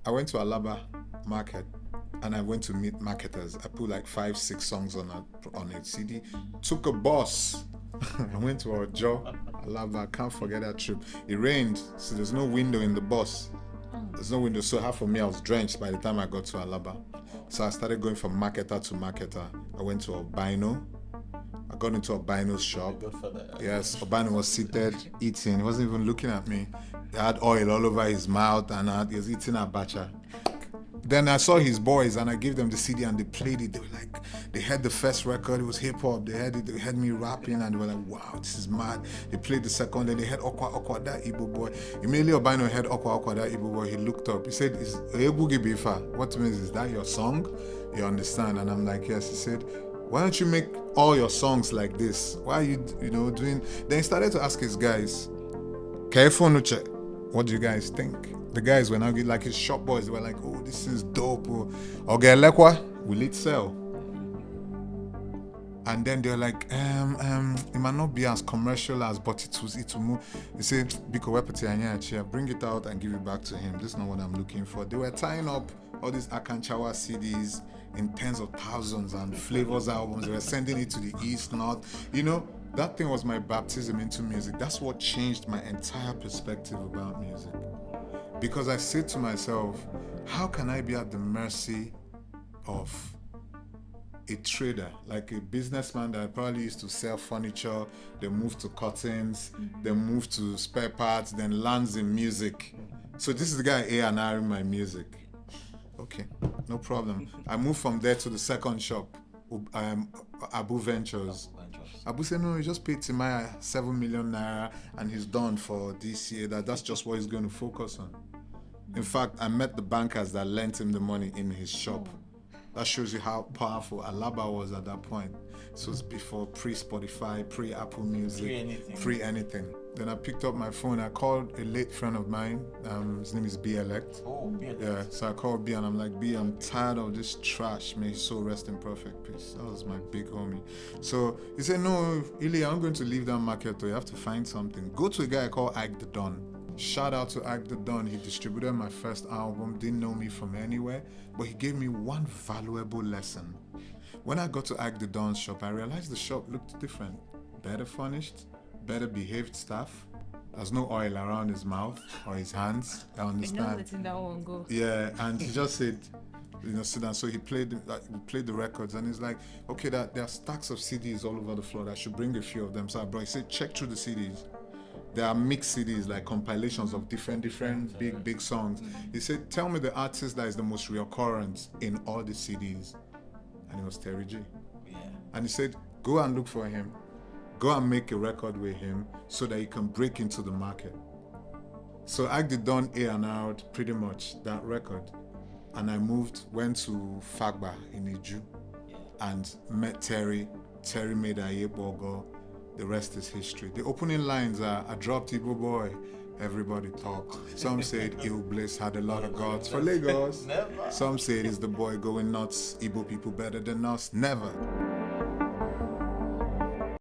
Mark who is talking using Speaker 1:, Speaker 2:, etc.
Speaker 1: I went to Alaba market and I went to meet marketers. I put like 5, 6 songs on a CD. Took a bus. I went to Ojo, Alaba. I can't forget that trip. It rained, so there's no window in the bus. There's no window, so half of me I was drenched by the time I got to Alaba. So I started going from marketer to marketer. I went to Albino. I got into Albino's shop. Yes, Albino was seated eating. He wasn't even looking at me. He had oil all over his mouth and he was eating abacha. Then I saw his boys and I gave them the CD and they played it. They were like, they heard the first record, it was hip hop. They heard it, they heard me rapping and they were like, wow, this is mad. They played the second, then they heard Okwa Okwa, that Igbo boy. Immediately Albino heard Okwa Okwa, that Igbo boy. He looked up. He said, "Is Ebugi Bifa? What means is that your song? You understand?" And I'm like, yes. He said, "Why don't you make all your songs like this? Why are you doing?" Then he started to ask his guys, Kaifonuche, what do you guys think? The guys were now like his shop boys. They were like, "Oh, this is dope. Okay, lekwa, will it sell?" And then they're like, it might not be as commercial as, but it will move. They say, "Biko wepeti anya, bring it out and give it back to him. This is not what I'm looking for." They were tying up all these Akanchawa CDs in tens of thousands and flavors albums. They were sending it to the east, north. That thing was my baptism into music. That's what changed my entire perspective about music. Because I said to myself, how can I be at the mercy of a trader, like a businessman that probably used to sell furniture, then moved to curtains, then moved to spare parts, then lands in music. So this is the guy A&R in my music. Okay, no problem. I moved from there to the second shop, Abu Ventures. Abu said, "No, he just paid Timaya 7 million naira and he's done for this year. That's just what he's going to focus on." In fact, I met the bankers that lent him the money in his shop. That shows you how powerful Alaba was at that point. This was before pre-Spotify, pre-Apple Music, pre-anything. Then I picked up my phone. I called a late friend of mine. His name is B Elect.
Speaker 2: Oh, B Elect.
Speaker 1: Yeah, so I called B and I'm like, "B, I'm tired of this trash. May his soul rest in perfect peace." That was my big homie. So he said, "No, Ili, I'm going to leave that market. You have to find something. Go to a guy called Ike the Don." Shout out to Ike the Don. He distributed my first album, didn't know me from anywhere, but he gave me one valuable lesson. When I got to Ike the Don's shop, I realized the shop looked different. Better furnished, better behaved staff. There's no oil around his mouth or his hands. I understand.
Speaker 3: Letting that one go.
Speaker 1: Yeah, and he just said, sit down. So he played the records, and he's like, "Okay, there are stacks of CDs all over the floor. I should bring a few of them." So I brought. He said, "Check through the CDs. There are mixed CDs, like compilations of different big songs." He said, "Tell me the artist that is the most reoccurrent in all the CDs." And it was Terry G.
Speaker 2: Yeah.
Speaker 1: And he said, "Go and look for him. Go and make a record with him so that he can break into the market." So I did done A&R pretty much that record. And I went to Fagba in Iju and met Terry. Terry made a Bogo. The rest is history. The opening lines are, "I dropped Igbo boy, everybody talk." Some said ILLBliss had a lot of gods for Lagos.
Speaker 2: Never.
Speaker 1: Some said it's the boy going nuts, Igbo people better than us. Never.